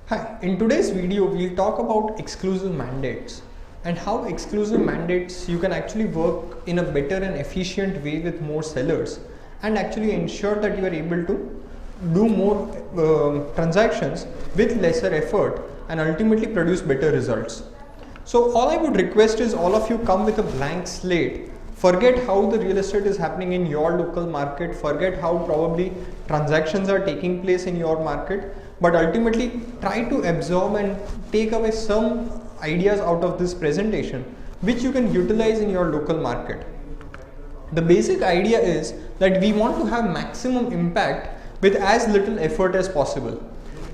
Hi, in today's video we'll talk about exclusive mandates and how exclusive mandates you can actually work in a better and efficient way with more sellers and actually ensure that you are able to do more transactions with lesser effort and ultimately produce better results. So all I would request is all of you come with a blank slate. Forget how the real estate is happening in your local market, forget how probably transactions are taking place in your market, but ultimately try to absorb and take away some ideas out of this presentation which you can utilize in your local market. The basic idea is that we want to have maximum impact with as little effort as possible.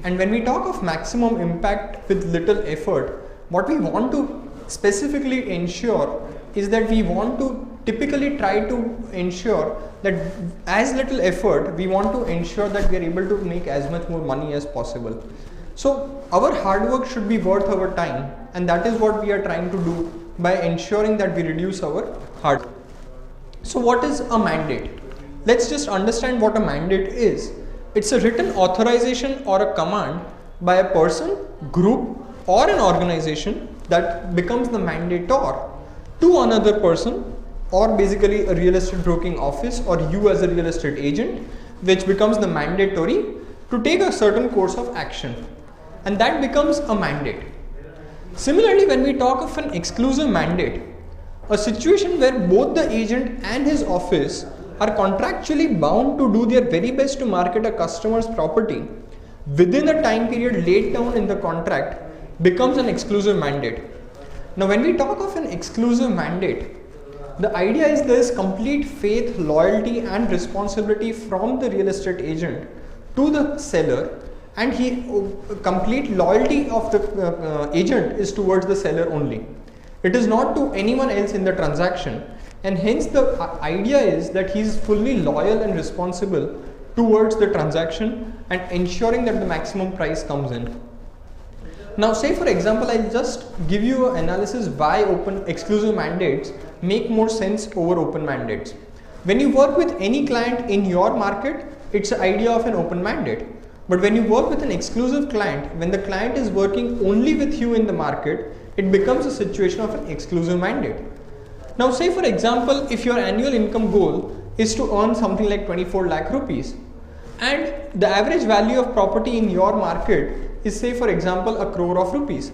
And when we talk of maximum impact with little effort, what we want to specifically ensure is that we want to typically try to ensure that as little effort, we want to ensure that we are able to make as much more money as possible. So our hard work should be worth our time, and that is what we are trying to do by ensuring that we reduce our hard work. So what is a mandate? Let's just understand what a mandate is. It's a written authorization or a command by a person, group, or an organization that becomes the mandator to another person, or basically a real estate broking office or you as a real estate agent, which becomes the mandatory to take a certain course of action, and that becomes a mandate. Similarly, when we talk of an exclusive mandate, a situation where both the agent and his office are contractually bound to do their very best to market a customer's property within a time period laid down in the contract, becomes an exclusive mandate. Now when we talk of an exclusive mandate, the idea is there is complete faith, loyalty and responsibility from the real estate agent to the seller, and complete loyalty of the agent is towards the seller only. It is not to anyone else in the transaction, and hence the idea is that he is fully loyal and responsible towards the transaction and ensuring that the maximum price comes in. Now say for example, I'll just give you an analysis why exclusive mandates make more sense over open mandates. When you work with any client in your market, it's the idea of an open mandate. But when you work with an exclusive client, when the client is working only with you in the market, it becomes a situation of an exclusive mandate. Now say for example, if your annual income goal is to earn something like 24 lakh rupees, and the average value of property in your market is say for example a crore of rupees,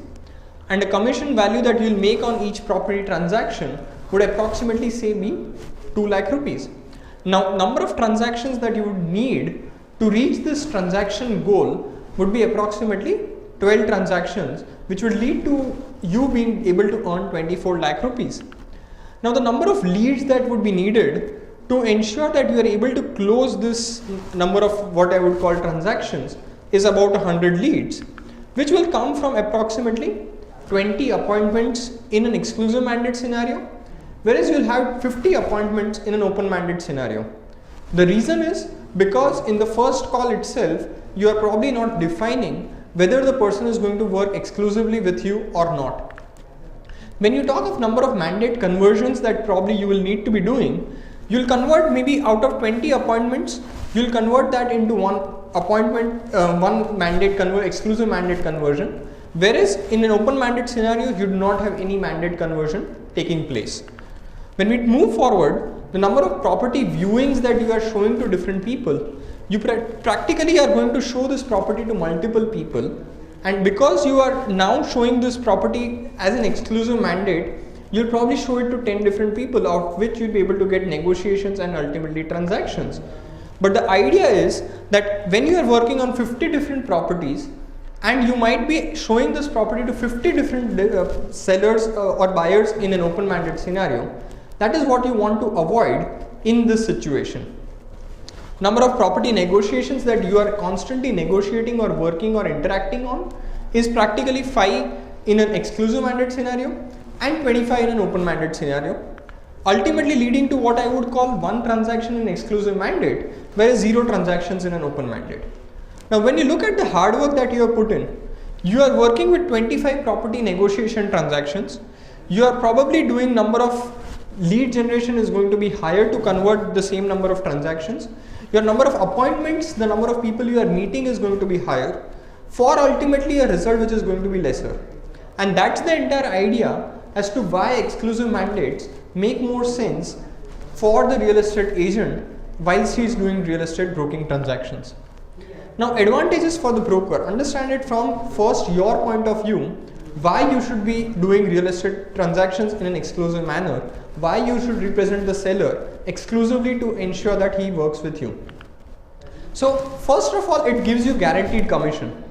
and the commission value that you will make on each property transaction would approximately say be 2 lakh rupees. Now number of transactions that you would need to reach this transaction goal would be approximately 12 transactions, which would lead to you being able to earn 24 lakh rupees. Now the number of leads that would be needed to ensure that you are able to close this number of what I would call transactions is about 100 leads, which will come from approximately 20 appointments in an exclusive mandate scenario, whereas you will have 50 appointments in an open mandate scenario. The reason is because in the first call itself, you are probably not defining whether the person is going to work exclusively with you or not. When you talk of number of mandate conversions that probably you will need to be doing, you will convert maybe out of 20 appointments, you will convert that into one exclusive mandate conversion, whereas in an open mandate scenario, you do not have any mandate conversion taking place. When we move forward, the number of property viewings that you are showing to different people, you practically are going to show this property to multiple people, and because you are now showing this property as an exclusive mandate, you'll probably show it to 10 different people, of which you'll be able to get negotiations and ultimately transactions. But the idea is that when you are working on 50 different properties and you might be showing this property to 50 different sellers or buyers in an open mandate scenario, that is what you want to avoid in this situation. Number of property negotiations that you are constantly negotiating or working or interacting on is practically 5 in an exclusive mandate scenario and 25 in an open mandate scenario, ultimately leading to what I would call 1 transaction in exclusive mandate, whereas 0 transactions in an open mandate. Now when you look at the hard work that you have put in, you are working with 25 property negotiation transactions, you are probably doing number of lead generation is going to be higher to convert the same number of transactions, your number of appointments, the number of people you are meeting is going to be higher. for ultimately a result which is going to be lesser. And that's the entire idea as to why exclusive mandates make more sense for the real estate agent whilst he is doing real estate broking transactions. Now, advantages for the broker, understand it from first your point of view, why you should be doing real estate transactions in an exclusive manner, why you should represent the seller exclusively to ensure that he works with you. So first of all, it gives you guaranteed commission.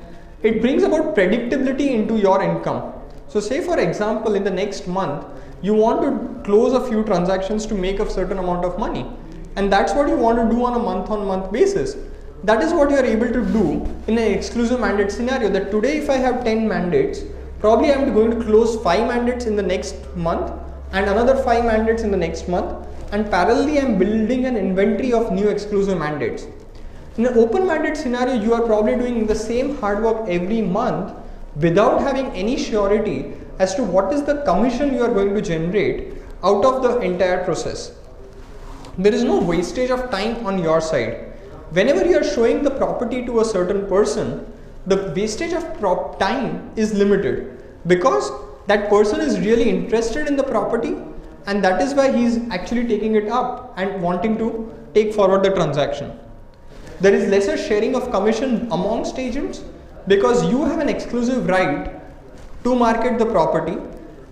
It brings about predictability into your income. So say for example, in the next month, you want to close a few transactions to make a certain amount of money. And that's what you want to do on a month-on-month basis. That is what you are able to do in an exclusive mandate scenario, that today if I have 10 mandates, probably I am going to close 5 mandates in the next month and another 5 mandates in the next month, and parallelly I am building an inventory of new exclusive mandates. In an open mandate scenario, you are probably doing the same hard work every month without having any surety as to what is the commission you are going to generate out of the entire process. There is no wastage of time on your side. Whenever you are showing the property to a certain person, the wastage of time is limited because that person is really interested in the property, and that is why he is actually taking it up and wanting to take forward the transaction. There is lesser sharing of commission amongst agents because you have an exclusive right to market the property,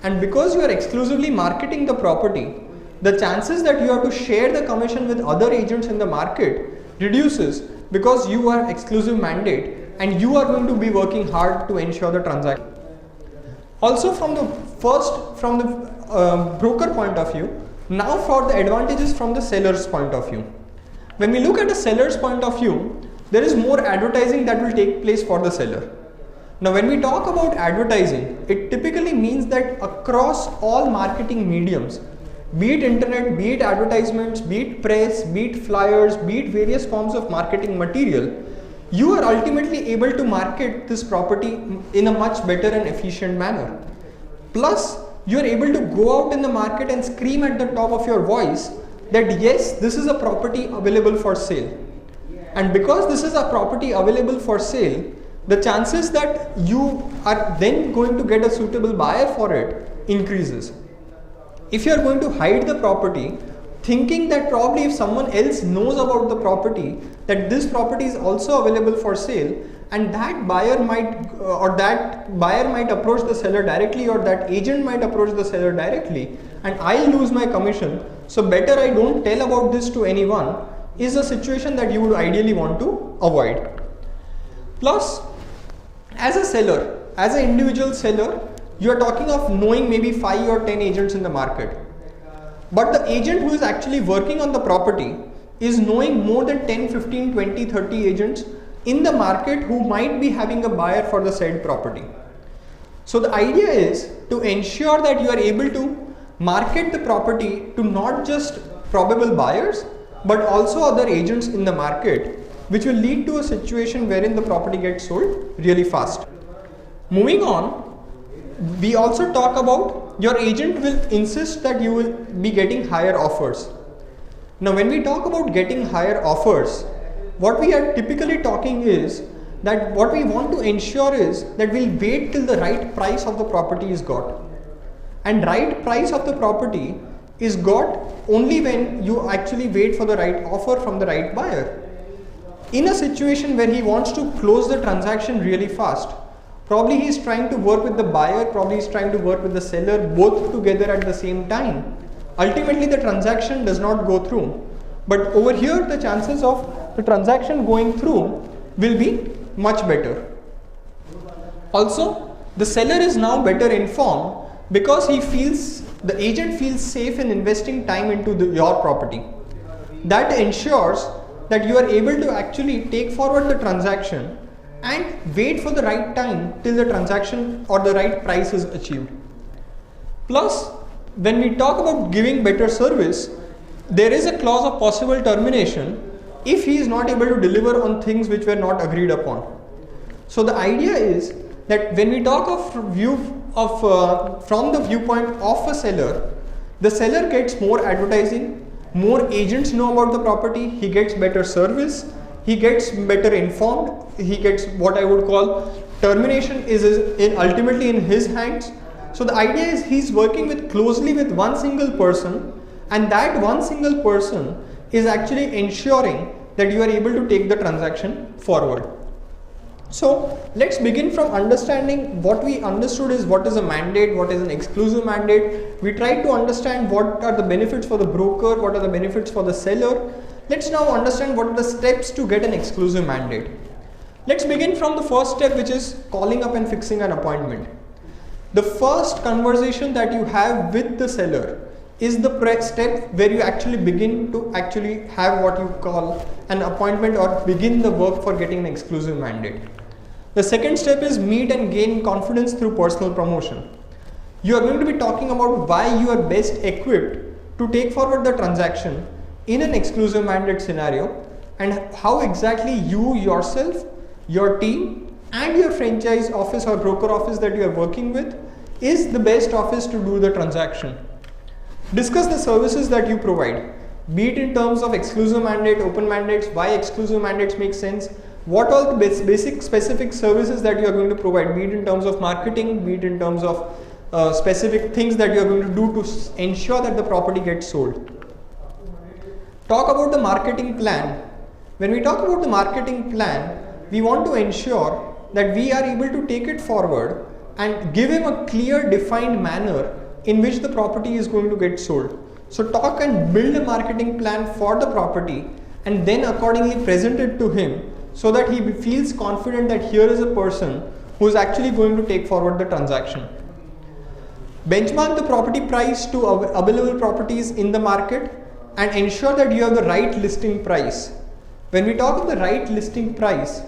and because you are exclusively marketing the property, the chances that you have to share the commission with other agents in the market reduces because you are exclusive mandate and you are going to be working hard to ensure the transaction. Also from the broker point of view, now for the advantages from the seller's point of view. When we look at the seller's point of view, there is more advertising that will take place for the seller. Now when we talk about advertising, it typically means that across all marketing mediums, be it internet, be it advertisements, be it press, be it flyers, be it various forms of marketing material, you are ultimately able to market this property in a much better and efficient manner. Plus, you are able to go out in the market and scream at the top of your voice that yes, this is a property available for sale. And because this is a property available for sale, the chances that you are then going to get a suitable buyer for it increases. If you are going to hide the property, thinking that probably if someone else knows about the property, that this property is also available for sale, and that buyer might approach the seller directly, or that agent might approach the seller directly, and I'll lose my commission, so better I don't tell about this to anyone, is a situation that you would ideally want to avoid. Plus, as a seller, as an individual seller, you are talking of knowing maybe 5 or 10 agents in the market. But the agent who is actually working on the property is knowing more than 10, 15, 20, 30 agents in the market who might be having a buyer for the said property. So the idea is to ensure that you are able to market the property to not just probable buyers, but also other agents in the market, which will lead to a situation wherein the property gets sold really fast. Moving on, we also talk about your agent will insist that you will be getting higher offers. Now when we talk about getting higher offers, what we are typically talking is that what we want to ensure is that we'll wait till the right price of the property is got. And right price of the property is got only when you actually wait for the right offer from the right buyer. In a situation where he wants to close the transaction really fast, probably he is trying to work with the buyer, probably he is trying to work with the seller, both together at the same time. Ultimately the transaction does not go through. But over here the chances of the transaction going through will be much better. Also, the seller is now better informed because the agent feels safe in investing time into your property. That ensures that you are able to actually take forward the transaction and wait for the right time till the transaction or the right price is achieved. Plus, when we talk about giving better service, there is a clause of possible termination if he is not able to deliver on things which were not agreed upon. So the idea is that when we talk of from the viewpoint of a seller, the seller gets more advertising, more agents know about the property, he gets better service, he gets better informed, he gets what I would call termination is ultimately in his hands. So the idea is he's working closely with one single person, and that one single person is actually ensuring that you are able to take the transaction forward. So let's begin from understanding what we understood is what is a mandate, what is an exclusive mandate. We tried to understand what are the benefits for the broker, what are the benefits for the seller. Let's now understand what are the steps to get an exclusive mandate. Let's begin from the first step, which is calling up and fixing an appointment. The first conversation that you have with the seller is the step where you actually begin to actually have what you call an appointment or begin the work for getting an exclusive mandate. The second step is meet and gain confidence through personal promotion. You are going to be talking about why you are best equipped to take forward the transaction in an exclusive mandate scenario, and how exactly you yourself, your team and your franchise office or broker office that you are working with is the best office to do the transaction. Discuss the services that you provide, be it in terms of exclusive mandate, open mandates, why exclusive mandates make sense, what all the basic specific services that you are going to provide, be it in terms of marketing, be it in terms of specific things that you are going to do to ensure that the property gets sold. Talk about the marketing plan. When we talk about the marketing plan, we want to ensure that we are able to take it forward and give him a clear defined manner in which the property is going to get sold. So talk and build a marketing plan for the property and then accordingly present it to him so that he feels confident that here is a person who is actually going to take forward the transaction. Benchmark the property price to available properties in the market and ensure that you have the right listing price. When we talk of the right listing price,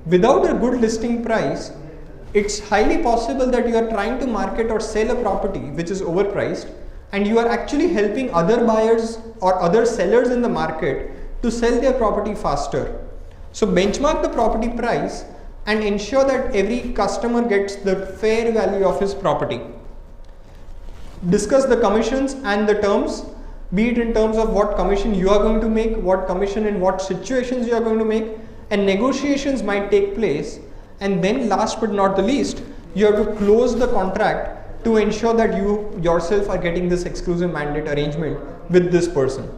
without a good listing price, it's highly possible that you are trying to market or sell a property which is overpriced, and you are actually helping other buyers or other sellers in the market to sell their property faster. So benchmark the property price and ensure that every customer gets the fair value of his property. Discuss the commissions and the terms, be it in terms of what commission you are going to make, what commission in what situations you are going to make, and negotiations might take place. And then last but not the least, you have to close the contract to ensure that you yourself are getting this exclusive mandate arrangement with this person.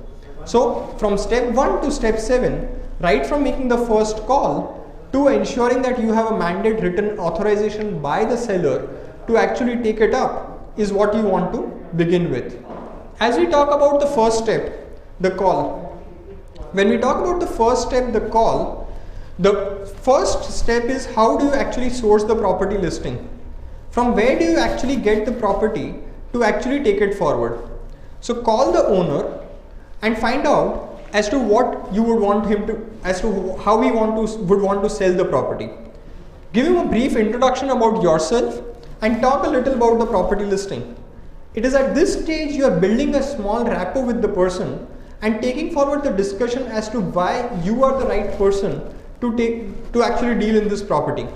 So from step 1 to step 7, right from making the first call to ensuring that you have a mandate written authorization by the seller to actually take it up is what you want to begin with. As we talk about the first step, the call. When we talk about the first step, the call, the first step is how do you actually source the property listing? From where do you actually get the property to actually take it forward? So call the owner and find out as to what you would want him to, as to how he would want to sell the property. Give him a brief introduction about yourself and talk a little about the property listing. It is at this stage you are building a small rapport with the person and taking forward the discussion as to why you are the right person to actually deal in this property.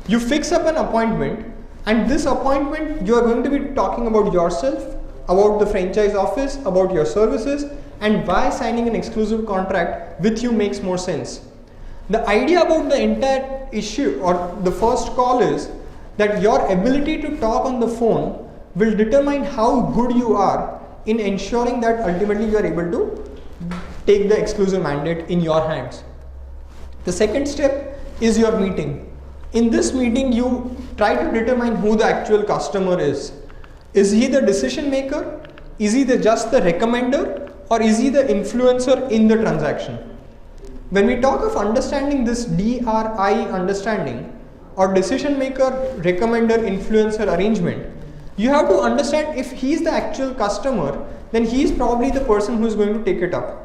You fix up an appointment, and this appointment you are going to be talking about yourself, about the franchise office, about your services, and why signing an exclusive contract with you makes more sense. The idea about the entire issue or the first call is that your ability to talk on the phone will determine how good you are in ensuring that ultimately you are able to take the exclusive mandate in your hands. The second step is your meeting. In this meeting, you try to determine who the actual customer is. Is he the decision maker? Is he just the recommender? Or is he the influencer in the transaction? When we talk of understanding this DRI understanding or decision maker, recommender, influencer arrangement, you have to understand if he is the actual customer, then he is probably the person who is going to take it up.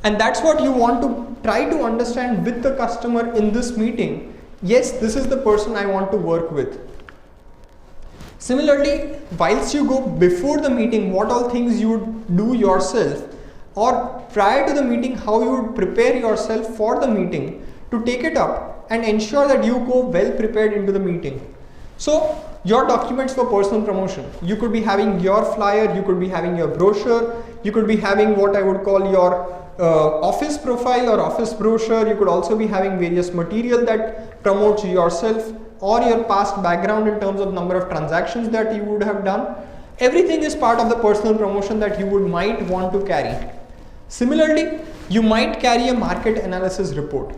And that's what you want to try to understand with the customer in this meeting. Yes, this is the person I want to work with. Similarly, whilst you go before the meeting, what all things you would do yourself, or prior to the meeting, how you would prepare yourself for the meeting to take it up and ensure that you go well prepared into the meeting. So your documents for personal promotion, you could be having your flyer, you could be having your brochure, you could be having what I would call your office profile or office brochure. You could also be having various material that promotes yourself or your past background in terms of number of transactions that you would have done. Everything is part of the personal promotion that you might want to carry. Similarly, you might carry a market analysis report.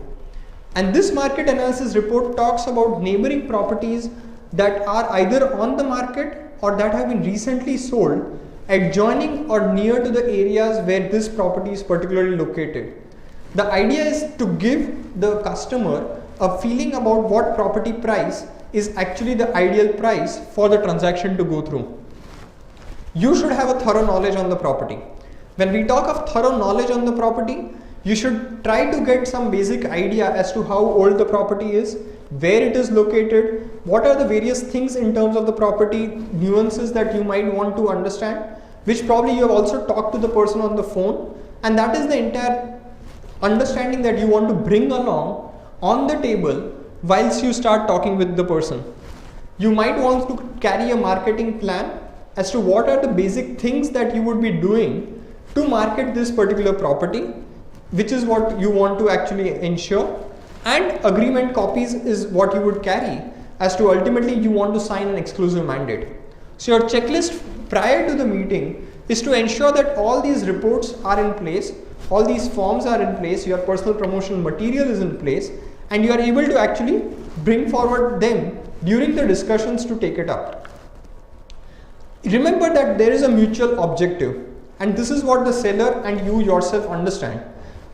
And this market analysis report talks about neighboring properties that are either on the market or that have been recently sold adjoining or near to the areas where this property is particularly located. The idea is to give the customer a feeling about what property price is actually the ideal price for the transaction to go through. You should have a thorough knowledge on the property. When we talk of thorough knowledge on the property, you should try to get some basic idea as to how old the property is, where it is located, what are the various things in terms of the property, nuances that you might want to understand, which probably you have also talked to the person on the phone, and that is the entire understanding that you want to bring along on the table whilst you start talking with the person. You might want to carry a marketing plan as to what are the basic things that you would be doing to market this particular property, which is what you want to actually ensure, and agreement copies is what you would carry as to ultimately you want to sign an exclusive mandate. So your checklist prior to the meeting is to ensure that all these reports are in place, all these forms are in place, your personal promotion material is in place, and you are able to actually bring forward them during the discussions to take it up. Remember that there is a mutual objective, and this is what the seller and you yourself understand.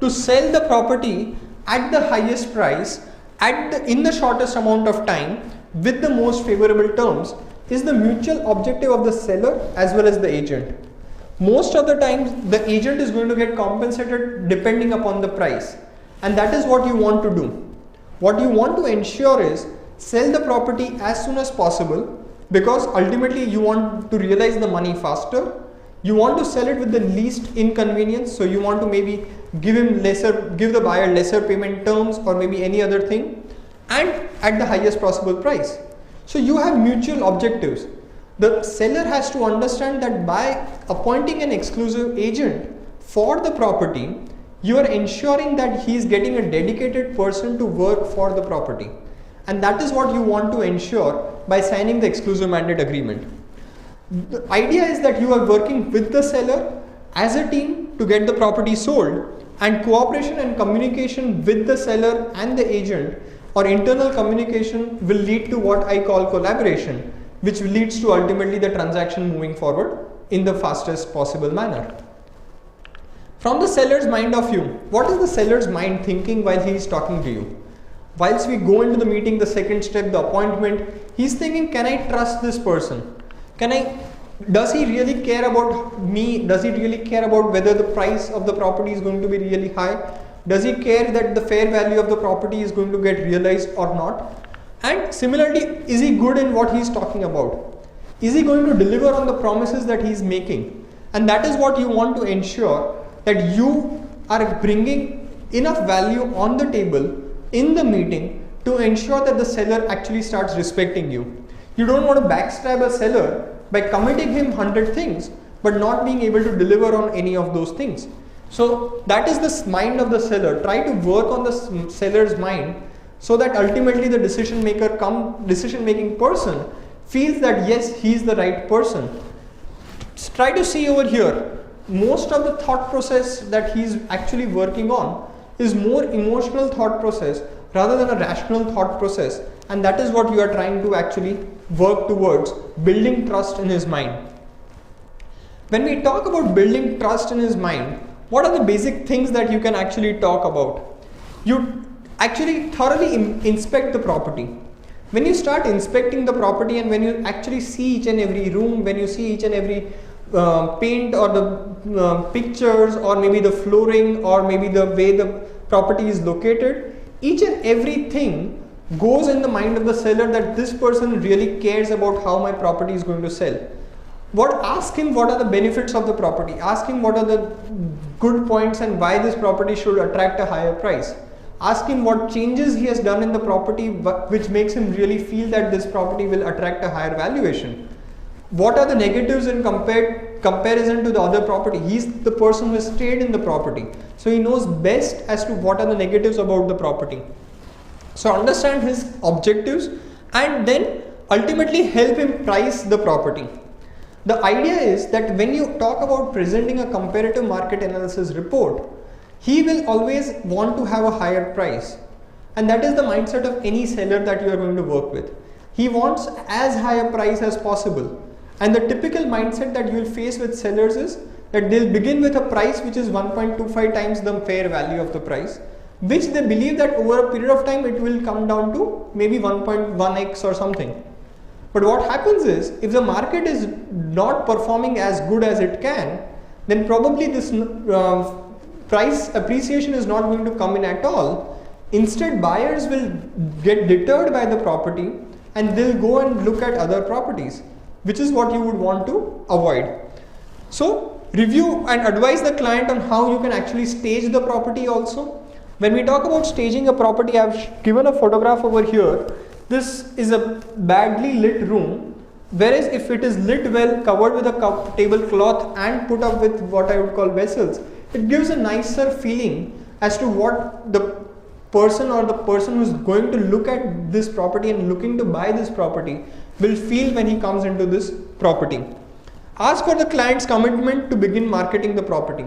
To sell the property at the highest price in the shortest amount of time with the most favorable terms is the mutual objective of the seller as well as the agent. Most of the times the agent is going to get compensated depending upon the price, and that is what you want to do. What you want to ensure is sell the property as soon as possible, because ultimately you want to realize the money faster. You want to sell it with the least inconvenience, so you want to maybe give the buyer lesser payment terms or maybe any other thing, and at the highest possible price. So you have mutual objectives. The seller has to understand that by appointing an exclusive agent for the property, you are ensuring that he is getting a dedicated person to work for the property, and that is what you want to ensure by signing the exclusive mandate agreement. The idea is that you are working with the seller as a team to get the property sold, and cooperation and communication with the seller and the agent or internal communication will lead to what I call collaboration, which leads to ultimately the transaction moving forward in the fastest possible manner. From the seller's mind of view, what is the seller's mind thinking while he is talking to you? Whilst we go into the meeting, the second step, the appointment, he's thinking, can I trust this person? Does he really care about me? Does he really care about whether the price of the property is going to be really high? Does he care that the fair value of the property is going to get realized or not? And similarly, is he good in what he is talking about? Is he going to deliver on the promises that he is making? And that is what you want to ensure, that you are bringing enough value on the table in the meeting to ensure that the seller actually starts respecting you. You don't want to backstab a seller by committing him 100 things but not being able to deliver on any of those things. So that is the mind of the seller. Try to work on the seller's mind so that ultimately the decision making person feels that yes, he is the right person. Try to see over here, most of the thought process that he is actually working on is more emotional thought process rather than a rational thought process, and that is what you are trying to actually work towards, building trust in his mind. When we talk about building trust in his mind, what are the basic things that you can actually talk about? You actually thoroughly inspect the property. When you start inspecting the property and when you actually see each and every room, when you see each and every paint or the pictures or maybe the flooring or maybe the way the property is located, each and everything goes in the mind of the seller that this person really cares about how my property is going to sell. Ask him what are the benefits of the property. Ask him what are the good points and why this property should attract a higher price. Ask him what changes he has done in the property which makes him really feel that this property will attract a higher valuation. What are the negatives in compared comparison to the other property. He's the person who has stayed in the property, so he knows best as to what are the negatives about the property. So understand his objectives and then ultimately help him price the property. The idea is that when you talk about presenting a comparative market analysis report, he will always want to have a higher price, and that is the mindset of any seller that you are going to work with. He wants as high a price as possible, and the typical mindset that you will face with sellers is that they'll begin with a price which is 1.25 times the fair value of the price, which they believe that over a period of time it will come down to maybe 1.1x or something. But what happens is, if the market is not performing as good as it can, then probably this price appreciation is not going to come in at all. Instead, buyers will get deterred by the property and they'll go and look at other properties, which is what you would want to avoid. So review and advise the client on how you can actually stage the property also. When we talk about staging a property, I've given a photograph over here. This is a badly lit room, whereas if it is lit well, covered with a tablecloth and put up with what I would call vessels, it gives a nicer feeling as to what the person or the person who's going to look at this property and looking to buy this property will feel when he comes into this property. Ask for the client's commitment to begin marketing the property.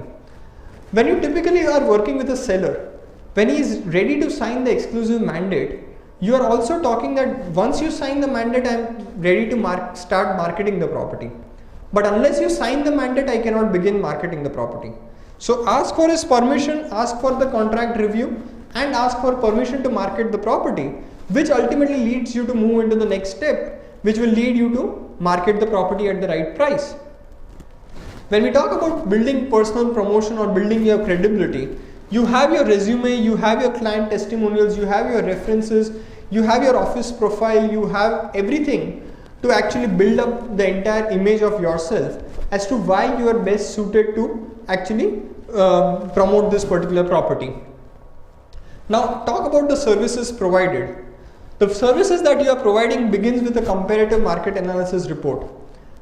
When you typically are working with a seller, when he is ready to sign the exclusive mandate, you are also talking that once you sign the mandate, I am ready to start marketing the property. But unless you sign the mandate, I cannot begin marketing the property. So ask for his permission, ask for the contract review, and ask for permission to market the property, which ultimately leads you to move into the next step, which will lead you to market the property at the right price. When we talk about building personal promotion or building your credibility, you have your resume, you have your client testimonials, you have your references, you have your office profile, you have everything to actually build up the entire image of yourself as to why you are best suited to actually promote this particular property. Now talk about the services provided. The services that you are providing begins with a comparative market analysis report,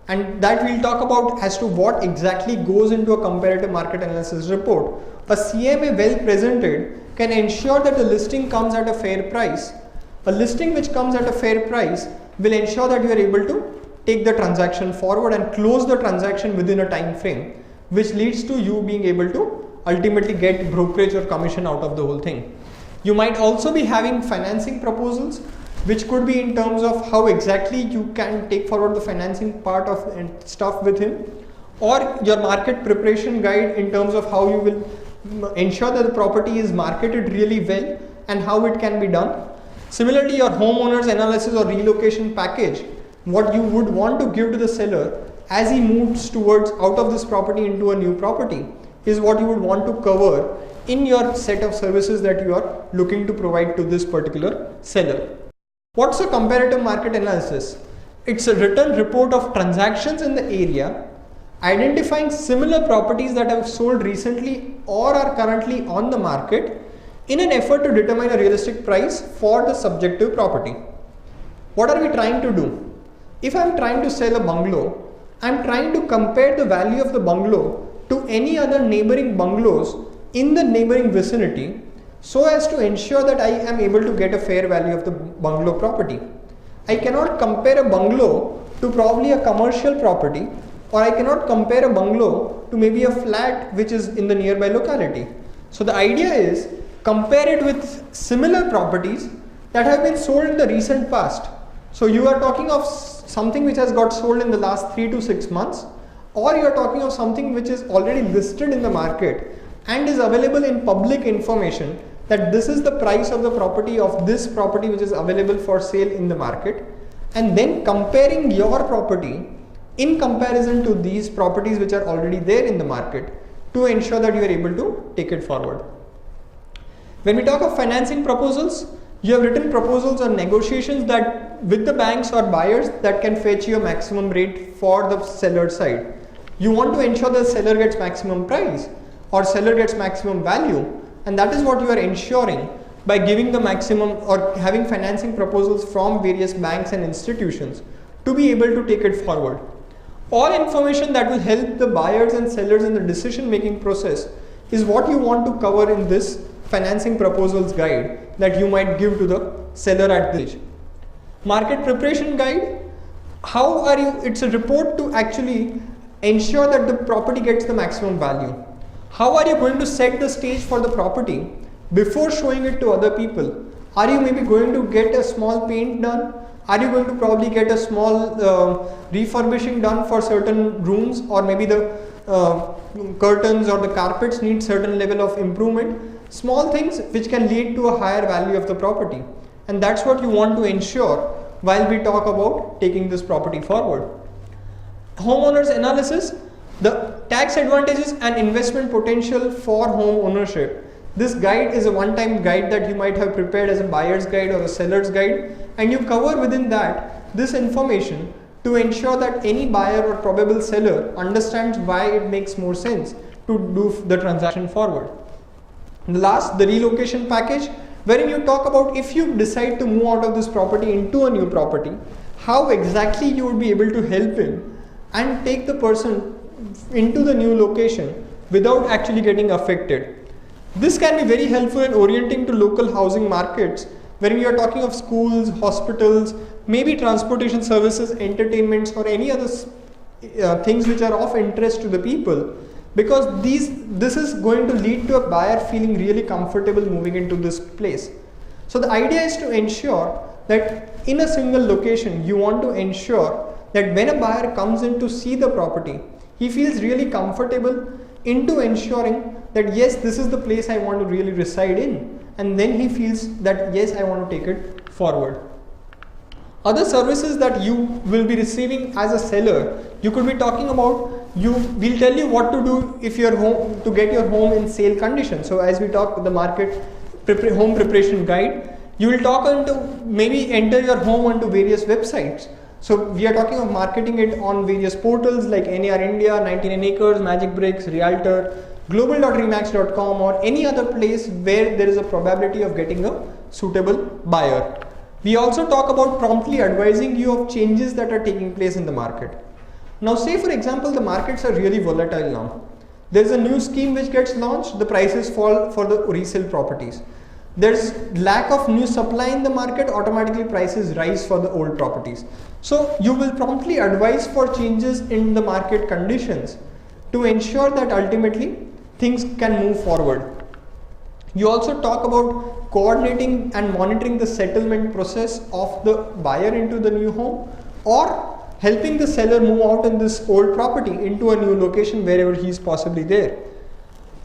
and that we'll talk about as to what exactly goes into a comparative market analysis report. A CMA well presented can ensure that the listing comes at a fair price. A listing which comes at a fair price will ensure that you are able to take the transaction forward and close the transaction within a time frame, which leads to you being able to ultimately get brokerage or commission out of the whole thing. You might also be having financing proposals, which could be in terms of how exactly you can take forward the financing part of and stuff with him, or your market preparation guide in terms of how you will ensure that the property is marketed really well and how it can be done. Similarly, your homeowner's analysis or relocation package, what you would want to give to the seller as he moves towards out of this property into a new property, is what you would want to cover in your set of services that you are looking to provide to this particular seller. What's a comparative market analysis? It's a written report of transactions in the area, identifying similar properties that have sold recently or are currently on the market in an effort to determine a realistic price for the subjective property. What are we trying to do? If I'm trying to sell a bungalow, I'm trying to compare the value of the bungalow to any other neighboring bungalows in the neighboring vicinity, so as to ensure that I am able to get a fair value of the bungalow property. I cannot compare a bungalow to probably a commercial property, or I cannot compare a bungalow to maybe a flat which is in the nearby locality. So the idea is compare it with similar properties that have been sold in the recent past. So you are talking of something which has got sold in the last 3 to 6 months, or you are talking of something which is already listed in the market and is available in public information that this is the price of the property of this property which is available for sale in the market, and then comparing your property in comparison to these properties which are already there in the market to ensure that you are able to take it forward. When we talk of financing proposals, you have written proposals or negotiations that with the banks or buyers that can fetch you a maximum rate for the seller side. You want to ensure the seller gets maximum price or seller gets maximum value, and that is what you are ensuring by giving the maximum or having financing proposals from various banks and institutions to be able to take it forward. All information that will help the buyers and sellers in the decision making process is what you want to cover in this financing proposals guide that you might give to the seller at this stage. Market preparation guide, it's a report to actually ensure that the property gets the maximum value. How are you going to set the stage for the property before showing it to other people? Are you maybe going to get a small paint done? Are you going to probably get a small refurbishing done for certain rooms, or maybe the curtains or the carpets need certain level of improvement? Small things which can lead to a higher value of the property. And that's what you want to ensure while we talk about taking this property forward. Homeowners analysis, the tax advantages and investment potential for home ownership. This guide is a one-time guide that you might have prepared as a buyer's guide or a seller's guide, and you cover within that this information to ensure that any buyer or probable seller understands why it makes more sense to do the transaction forward. And the last, the relocation package, wherein you talk about if you decide to move out of this property into a new property, how exactly you would be able to help him and take the person into the new location without actually getting affected. This can be very helpful in orienting to local housing markets, wherein you are talking of schools, hospitals, maybe transportation services, entertainments, or any other things which are of interest to the people, because this is going to lead to a buyer feeling really comfortable moving into this place. So the idea is to ensure that in a single location, you want to ensure that when a buyer comes in to see the property, he feels really comfortable into ensuring that yes, this is the place I want to really reside in, and then he feels that yes, I want to take it forward. Other services that you will be receiving as a seller, you could be talking about, we'll tell you what to do if you're home to get your home in sale condition. So as we talk the market home preparation guide, you will talk into maybe enter your home onto various websites. So we are talking of marketing it on various portals like NAR India, 99 Acres, Magic Bricks, Realtor, global.remax.com, or any other place where there is a probability of getting a suitable buyer. We also talk about promptly advising you of changes that are taking place in the market. Now say for example the markets are really volatile now. There is a new scheme which gets launched, the prices fall for the resale properties. There's lack of new supply in the market, automatically prices rise for the old properties. So you will promptly advise for changes in the market conditions to ensure that ultimately things can move forward. You also talk about coordinating and monitoring the settlement process of the buyer into the new home, or helping the seller move out in this old property into a new location wherever he is possibly there.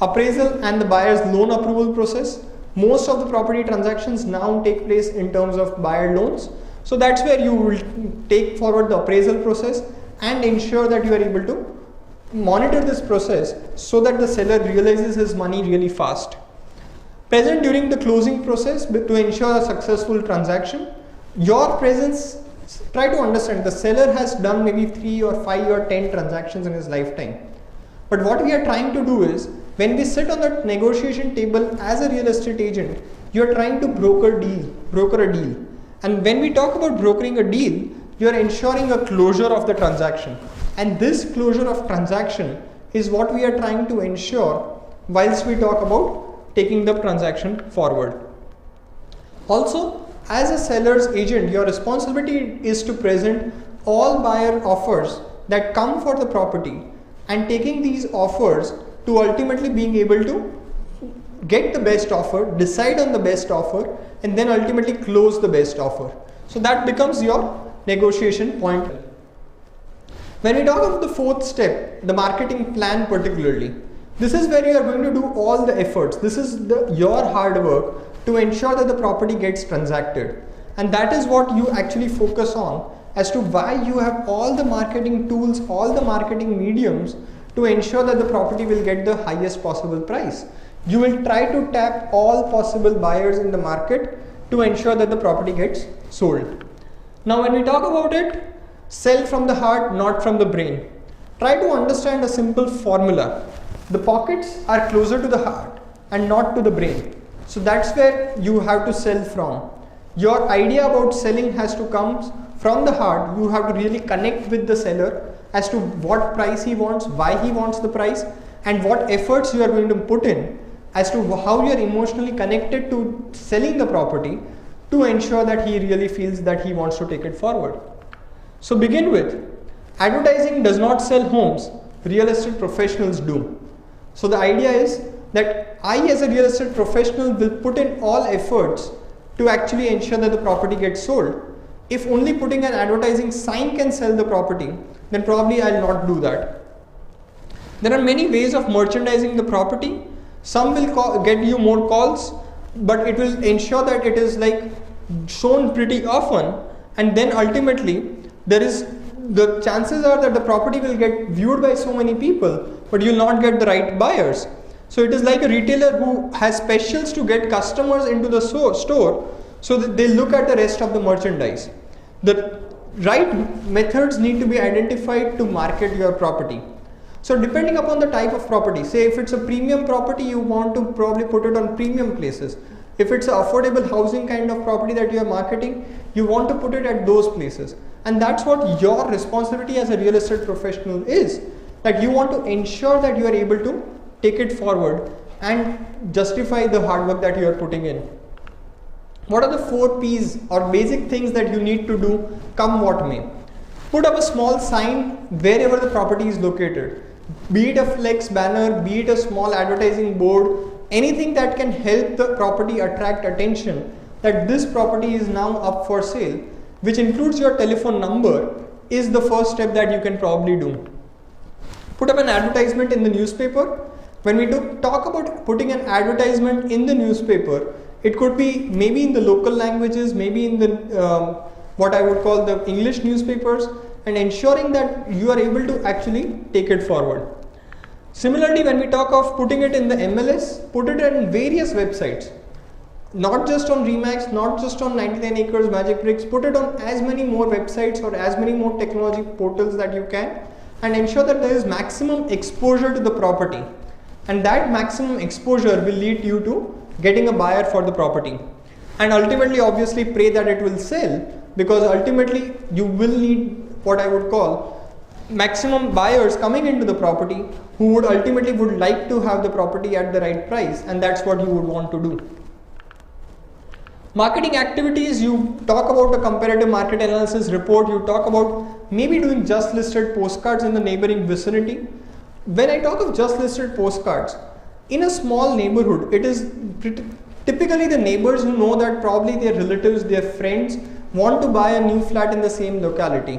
Appraisal and the buyer's loan approval process. Most of the property transactions now take place in terms of buyer loans. So that's where you will take forward the appraisal process and ensure that you are able to monitor this process so that the seller realizes his money really fast. Present during the closing process to ensure a successful transaction. Your presence, try to understand the seller has done maybe 3 or 5 or 10 transactions in his lifetime. But what we are trying to do is, when we sit on the negotiation table as a real estate agent, you are trying to broker a deal. And when we talk about brokering a deal, you are ensuring a closure of the transaction. And this closure of transaction is what we are trying to ensure whilst we talk about taking the transaction forward. Also, as a seller's agent, your responsibility is to present all buyer offers that come for the property and taking these offers to ultimately being able to get the best offer, decide on the best offer, and then ultimately close the best offer. So that becomes your negotiation point. When we talk about the fourth step, the marketing plan particularly, this is where you are going to do all the efforts. This is your hard work to ensure that the property gets transacted. And that is what you actually focus on as to why you have all the marketing tools, all the marketing mediums to ensure that the property will get the highest possible price. You will try to tap all possible buyers in the market to ensure that the property gets sold. Now when we talk about it, sell from the heart, not from the brain. Try to understand a simple formula. The pockets are closer to the heart and not to the brain. So that's where you have to sell from. Your idea about selling has to come from the heart, you have to really connect with the seller as to what price he wants, why he wants the price, and what efforts you are going to put in as to how you are emotionally connected to selling the property to ensure that he really feels that he wants to take it forward. So begin with, advertising does not sell homes, real estate professionals do. So the idea is that I as a real estate professional will put in all efforts to actually ensure that the property gets sold. If only putting an advertising sign can sell the property, then probably I'll not do that. There are many ways of merchandising the property. Some will get you more calls, but it will ensure that it is like shown pretty often, and then ultimately the chances are that the property will get viewed by so many people, but you'll not get the right buyers. So it is like a retailer who has specials to get customers into the store so that they look at the rest of the merchandise. The right methods need to be identified to market your property. So depending upon the type of property, say if it's a premium property, you want to probably put it on premium places. If it's an affordable housing kind of property that you are marketing, you want to put it at those places. And that's what your responsibility as a real estate professional is, that you want to ensure that you are able to take it forward and justify the hard work that you are putting in. What are the 4 P's or basic things that you need to do come what may? Put up a small sign wherever the property is located. Be it a flex banner, be it a small advertising board, anything that can help the property attract attention that this property is now up for sale, which includes your telephone number, is the first step that you can probably do. Put up an advertisement in the newspaper. When we talk about putting an advertisement in the newspaper, it could be maybe in the local languages, maybe in the what I would call the English newspapers, and ensuring that you are able to actually take it forward. Similarly, when we talk of putting it in the MLS, put it in various websites, not just on Remax, not just on 99 Acres, Magic Bricks, put it on as many more websites or as many more technology portals that you can, and ensure that there is maximum exposure to the property. And that maximum exposure will lead you to getting a buyer for the property. And ultimately, obviously, pray that it will sell, because ultimately you will need what I would call maximum buyers coming into the property who would ultimately like to have the property at the right price, and that's what you would want to do. Marketing activities, you talk about a comparative market analysis report, you talk about maybe doing just listed postcards in the neighboring vicinity. When I talk of just listed postcards, in a small neighborhood, it is typically the neighbors who know that probably their relatives, their friends want to buy a new flat in the same locality.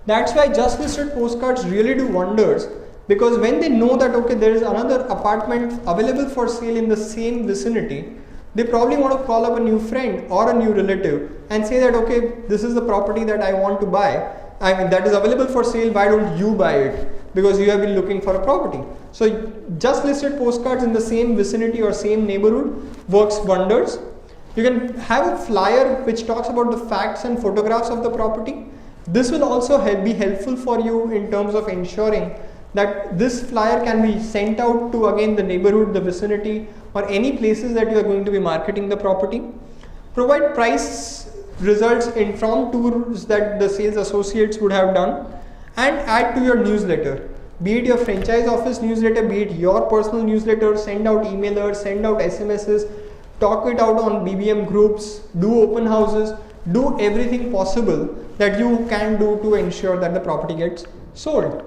That's why just listed postcards really do wonders, because when they know that okay, there is another apartment available for sale in the same vicinity, they probably want to call up a new friend or a new relative and say that okay, this is the property that I want to buy, that is available for sale, why don't you buy it, because you have been looking for a property. So just listed postcards in the same vicinity or same neighborhood works wonders. You can have a flyer which talks about the facts and photographs of the property. This will also be helpful for you in terms of ensuring that this flyer can be sent out to again the neighborhood, the vicinity, or any places that you are going to be marketing the property. Provide price results from tours that the sales associates would have done, and add to your newsletter. Be it your franchise office newsletter, be it your personal newsletter, send out emailers, send out SMSs, talk it out on BBM groups, do open houses, do everything possible that you can do to ensure that the property gets sold.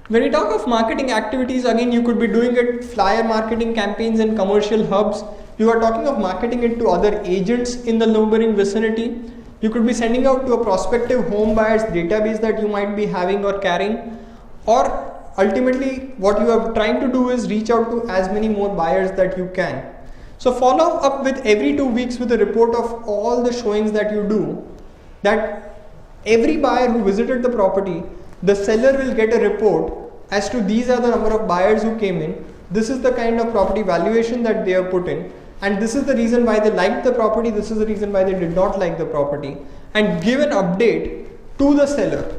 When we talk of marketing activities, again you could be doing it flyer marketing campaigns in commercial hubs. You are talking of marketing it to other agents in the neighboring vicinity. You could be sending out to a prospective home buyers database that you might be having or carrying, or ultimately what you are trying to do is reach out to as many more buyers that you can. So follow up with every 2 weeks with a report of all the showings that you do, that every buyer who visited the property, the seller will get a report as to these are the number of buyers who came in, this is the kind of property valuation that they have put in, and this is the reason why they liked the property, this is the reason why they did not like the property, and give an update to the seller.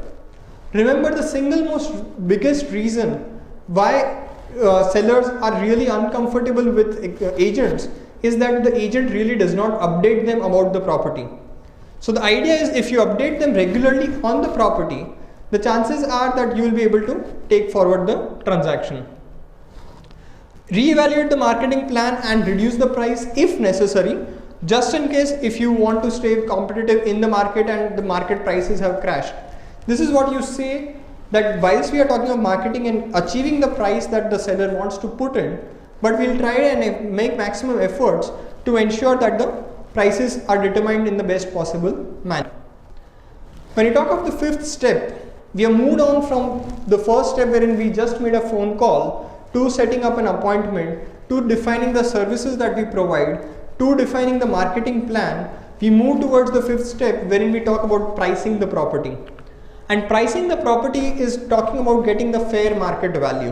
Remember, the single most biggest reason why sellers are really uncomfortable with agents is that the agent really does not update them about the property. So the idea is if you update them regularly on the property, the chances are that you will be able to take forward the transaction. Reevaluate the marketing plan and reduce the price if necessary, just in case if you want to stay competitive in the market and the market prices have crashed. This is what you say, that whilst we are talking of marketing and achieving the price that the seller wants to put in, but we'll try and make maximum efforts to ensure that the prices are determined in the best possible manner. When you talk of the fifth step, we have moved on from the first step wherein we just made a phone call to setting up an appointment, to defining the services that we provide, to defining the marketing plan. We move towards the fifth step wherein we talk about pricing the property. And pricing the property is talking about getting the fair market value.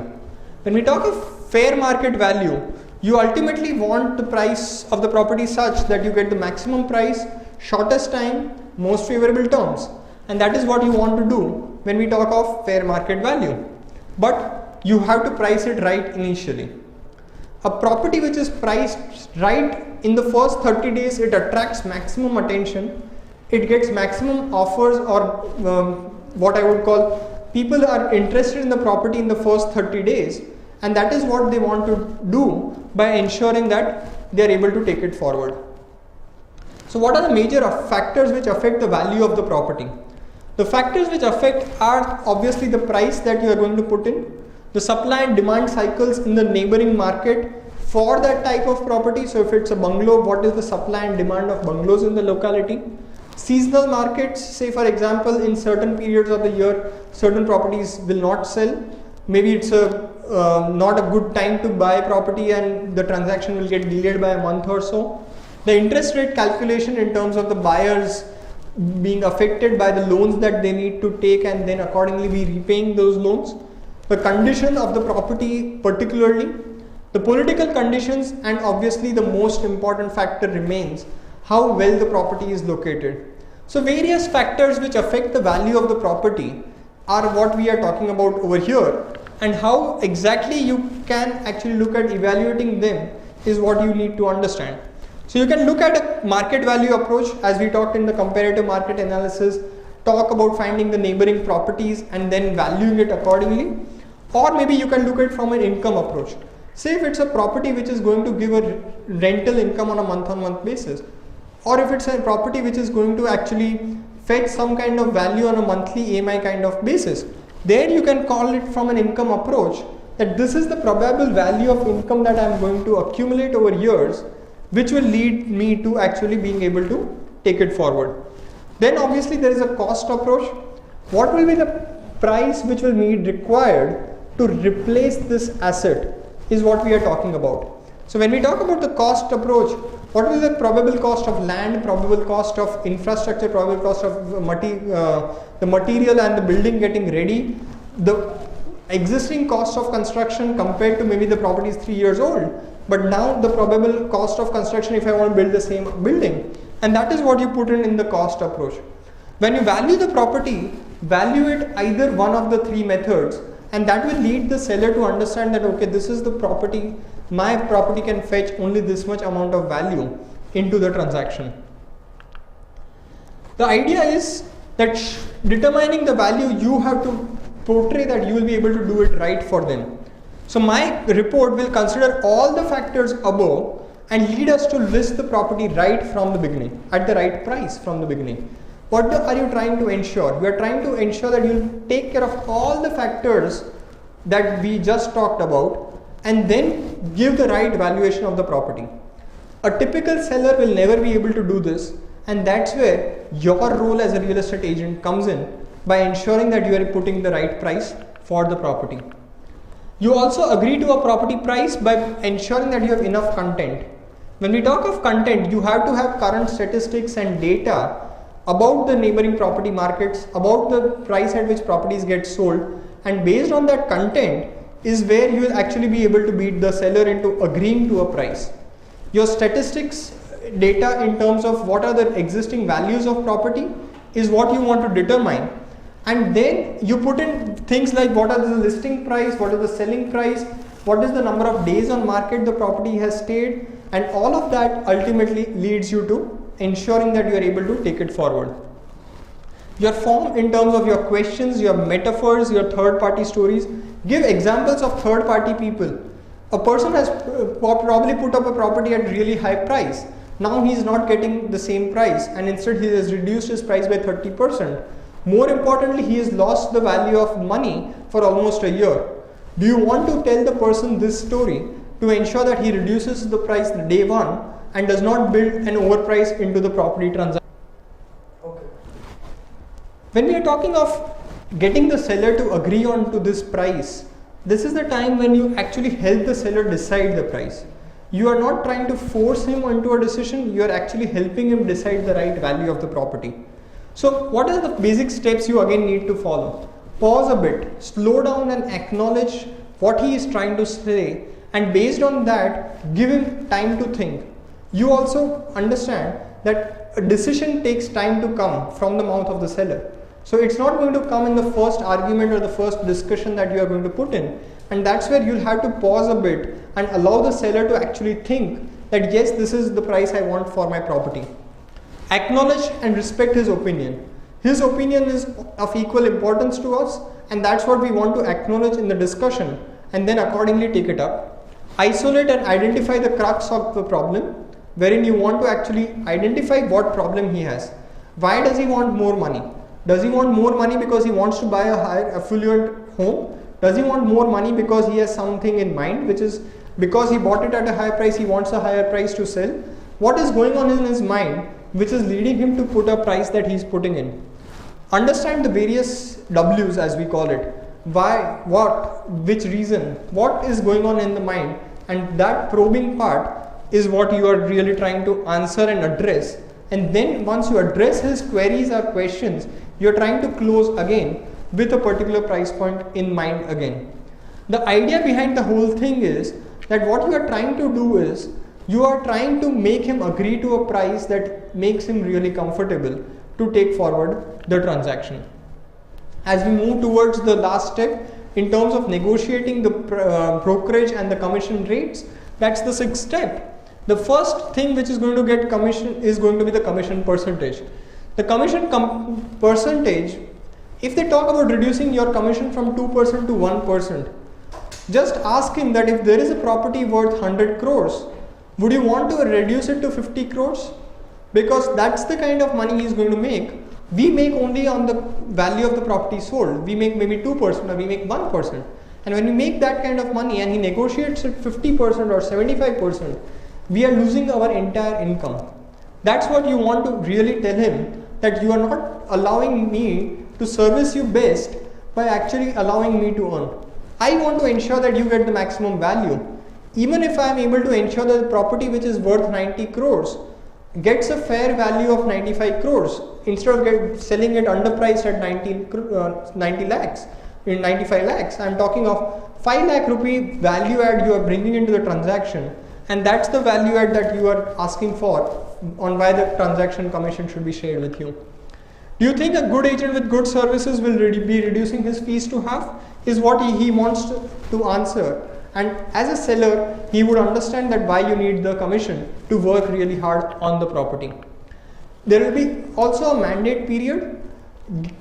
When we talk of fair market value, you ultimately want the price of the property such that you get the maximum price, shortest time, most favorable terms. And that is what you want to do when we talk of fair market value. But you have to price it right initially. A property which is priced right in the first 30 days, it attracts maximum attention, it gets maximum offers, or what I would call, people are interested in the property in the first 30 days, and that is what they want to do by ensuring that they are able to take it forward. So what are the major factors which affect the value of the property? The factors which affect are obviously the price that you are going to put in, the supply and demand cycles in the neighboring market for that type of property. So if it's a bungalow, what is the supply and demand of bungalows in the locality? Seasonal markets, say for example, in certain periods of the year, certain properties will not sell. Maybe it's not a good time to buy property and the transaction will get delayed by a month or so. The interest rate calculation in terms of the buyers being affected by the loans that they need to take and then accordingly be repaying those loans. The condition of the property particularly, the political conditions, and obviously the most important factor remains how well the property is located. So various factors which affect the value of the property are what we are talking about over here, and how exactly you can actually look at evaluating them is what you need to understand. So you can look at a market value approach, as we talked in the comparative market analysis, talk about finding the neighboring properties and then valuing it accordingly. Or maybe you can look at it from an income approach. Say if it's a property which is going to give a rental income on a month-on-month basis, or if it's a property which is going to actually fetch some kind of value on a monthly EMI kind of basis, there you can call it from an income approach, that this is the probable value of income that I am going to accumulate over years, which will lead me to actually being able to take it forward. Then obviously there is a cost approach. What will be the price which will be required to replace this asset is what we are talking about. So when we talk about the cost approach, what is the probable cost of land, probable cost of infrastructure, probable cost of the material and the building getting ready, the existing cost of construction compared to maybe the property is 3 years old, but now the probable cost of construction if I want to build the same building, and that is what you put in the cost approach. When you value the property, value it either one of the three methods, and that will lead the seller to understand that okay, this is the property, my property can fetch only this much amount of value into the transaction. The idea is that determining the value, you have to portray that you will be able to do it right for them. So my report will consider all the factors above and lead us to list the property right from the beginning, at the right price from the beginning. What are you trying to ensure? We are trying to ensure that you will take care of all the factors that we just talked about and then give the right valuation of the property. A typical seller will never be able to do this, and that's where your role as a real estate agent comes in, by ensuring that you are putting the right price for the property. You also agree to a property price by ensuring that you have enough content. When we talk of content, you have to have current statistics and data about the neighboring property markets, about the price at which properties get sold, and based on that content is where you will actually be able to beat the seller into agreeing to a price. Your statistics data in terms of what are the existing values of property is what you want to determine, and then you put in things like what are the listing price, what is the selling price, what is the number of days on market the property has stayed, and all of that ultimately leads you to ensuring that you are able to take it forward. Your form in terms of your questions, your metaphors, your third party stories, give examples of third party people. A person has probably put up a property at really high price. Now he is not getting the same price, and instead he has reduced his price by 30%. More importantly, he has lost the value of money for almost a year. Do you want to tell the person this story to ensure that he reduces the price day one and does not build an overprice into the property transaction? Okay. When we are talking of getting the seller to agree on to this price, this is the time when you actually help the seller decide the price. You are not trying to force him into a decision, you are actually helping him decide the right value of the property. So what are the basic steps you again need to follow? Pause a bit, slow down and acknowledge what he is trying to say, and based on that, give him time to think. You also understand that a decision takes time to come from the mouth of the seller. So it's not going to come in the first argument or the first discussion that you are going to put in. And that's where you'll have to pause a bit and allow the seller to actually think that yes, this is the price I want for my property. Acknowledge and respect his opinion. His opinion is of equal importance to us, and that's what we want to acknowledge in the discussion and then accordingly take it up. Isolate and identify the crux of the problem, wherein you want to actually identify what problem he has. Why does he want more money? Does he want more money because he wants to buy a higher affluent home? Does he want more money because he has something in mind, which is because he bought it at a higher price, he wants a higher price to sell? What is going on in his mind which is leading him to put a price that he's putting in? Understand the various W's, as we call it. Why, what, which reason, what is going on in the mind, and that probing part is what you are really trying to answer and address. And then once you address his queries or questions, you are trying to close again with a particular price point in mind again. The idea behind the whole thing is that what you are trying to do is you are trying to make him agree to a price that makes him really comfortable to take forward the transaction. As we move towards the last step in terms of negotiating the brokerage and the commission rates, that's the sixth step. The first thing which is going to get commission is going to be the commission percentage. The commission percentage, if they talk about reducing your commission from 2% to 1%, just ask him that if there is a property worth 100 crores, would you want to reduce it to 50 crores? Because that's the kind of money he is going to make. We make only on the value of the property sold. We make maybe 2% or we make 1%. And when we make that kind of money and he negotiates it 50% or 75%, we are losing our entire income. That's what you want to really tell him, that you are not allowing me to service you best by actually allowing me to earn. I want to ensure that you get the maximum value. Even if I am able to ensure that the property which is worth 90 crores gets a fair value of 95 crores instead of selling it underpriced at 90 lakhs, in 95 lakhs. I am talking of 5 lakh rupee value add you are bringing into the transaction, and that's the value add that you are asking for on why the transaction commission should be shared with you. Do you think a good agent with good services will be reducing his fees to half? Is what he wants to answer. And as a seller, he would understand that why you need the commission to work really hard on the property. There will be also a mandate period.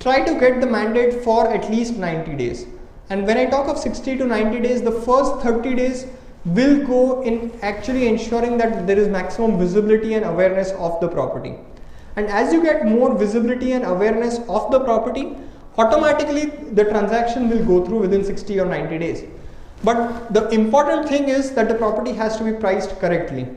Try to get the mandate for at least 90 days. And when I talk of 60 to 90 days, the first 30 days will go in actually ensuring that there is maximum visibility and awareness of the property. And as you get more visibility and awareness of the property, automatically the transaction will go through within 60 or 90 days. But the important thing is that the property has to be priced correctly.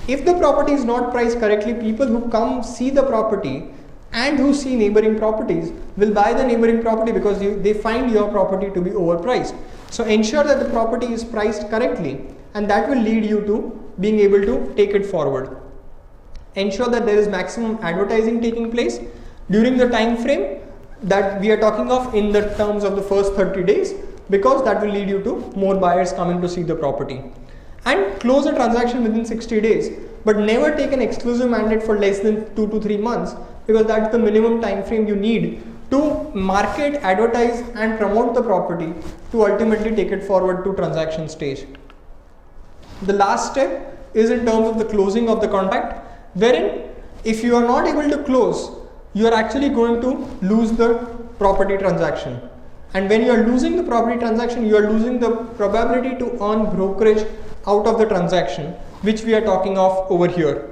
If the property is not priced correctly, people who come see the property and who see neighboring properties will buy the neighboring property because they find your property to be overpriced. So ensure that the property is priced correctly, and that will lead you to being able to take it forward. Ensure that there is maximum advertising taking place during the time frame that we are talking of in the terms of the first 30 days, because that will lead you to more buyers coming to see the property. And close a transaction within 60 days, but never take an exclusive mandate for less than 2 to 3 months, because that's the minimum time frame you need to market, advertise and promote the property to ultimately take it forward to transaction stage. The last step is in terms of the closing of the contract, wherein If you are not able to close, you are actually going to lose the property transaction. And when you are losing the property transaction, you are losing the probability to earn brokerage out of the transaction, which we are talking of over here.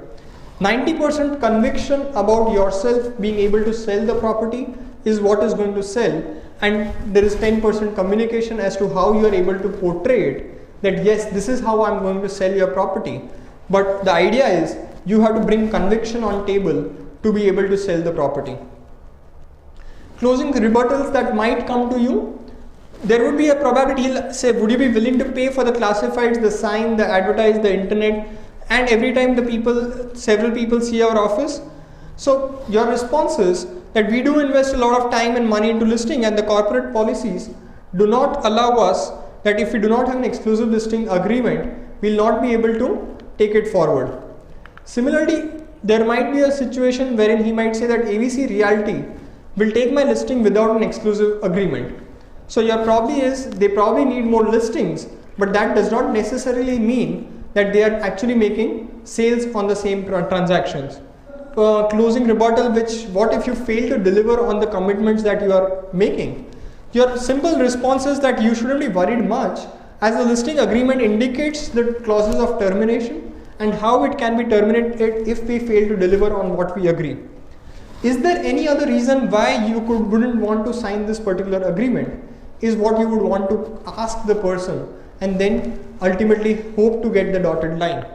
90% conviction about yourself being able to sell the property is what is going to sell, and there is 10% communication as to how you are able to portray it, that yes, this is how I'm going to sell your property. But the idea is you have to bring conviction on table to be able to sell the property. Closing rebuttals that might come to you, there would be a probability he'll say, would you be willing to pay for the classifieds, the sign, the advertise, the internet, and every time several people see our office? So your response is that we do invest a lot of time and money into listing, and the corporate policies do not allow us that if we do not have an exclusive listing agreement, we'll not be able to take it forward. Similarly, there might be a situation wherein he might say that ABC Realty will take my listing without an exclusive agreement. So your probably is they probably need more listings, but that does not necessarily mean that they are actually making sales on the same transactions. Closing rebuttal, what if you fail to deliver on the commitments that you are making? Your simple response is that you shouldn't be worried much, as the listing agreement indicates the clauses of termination and how it can be terminated if we fail to deliver on what we agree. Is there any other reason why you wouldn't want to sign this particular agreement? Is what you would want to ask the person and then ultimately hope to get the dotted line.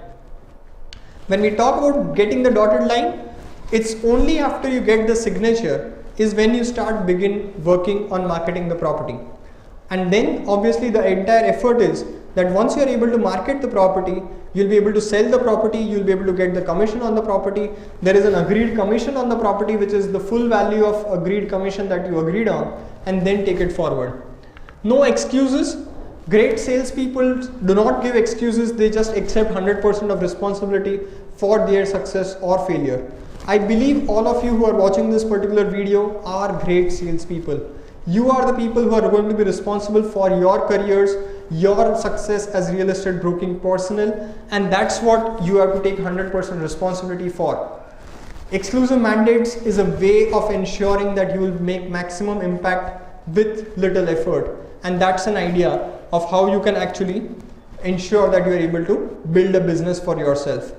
When we talk about getting the dotted line, it's only after you get the signature is when you begin working on marketing the property. And then obviously the entire effort is that once you are able to market the property, you'll be able to sell the property, you'll be able to get the commission on the property. There is an agreed commission on the property, which is the full value of agreed commission that you agreed on, and then take it forward. No excuses. Great salespeople do not give excuses, they just accept 100% of responsibility for their success or failure. I believe all of you who are watching this particular video are great salespeople. You are the people who are going to be responsible for your careers, your success as real estate broking personnel, and that's what you have to take 100% responsibility for. Exclusive mandates is a way of ensuring that you will make maximum impact with little effort, and that's an idea of how you can actually ensure that you are able to build a business for yourself.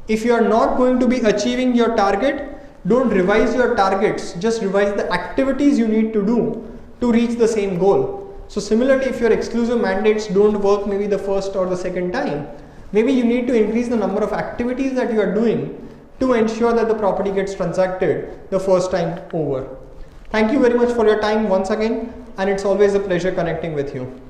If you are not going to be achieving your target, don't revise your targets, just revise the activities you need to do to reach the same goal. So similarly, if your exclusive mandates don't work maybe the first or the second time, maybe you need to increase the number of activities that you are doing to ensure that the property gets transacted the first time over. Thank you very much for your time once again, and it's always a pleasure connecting with you.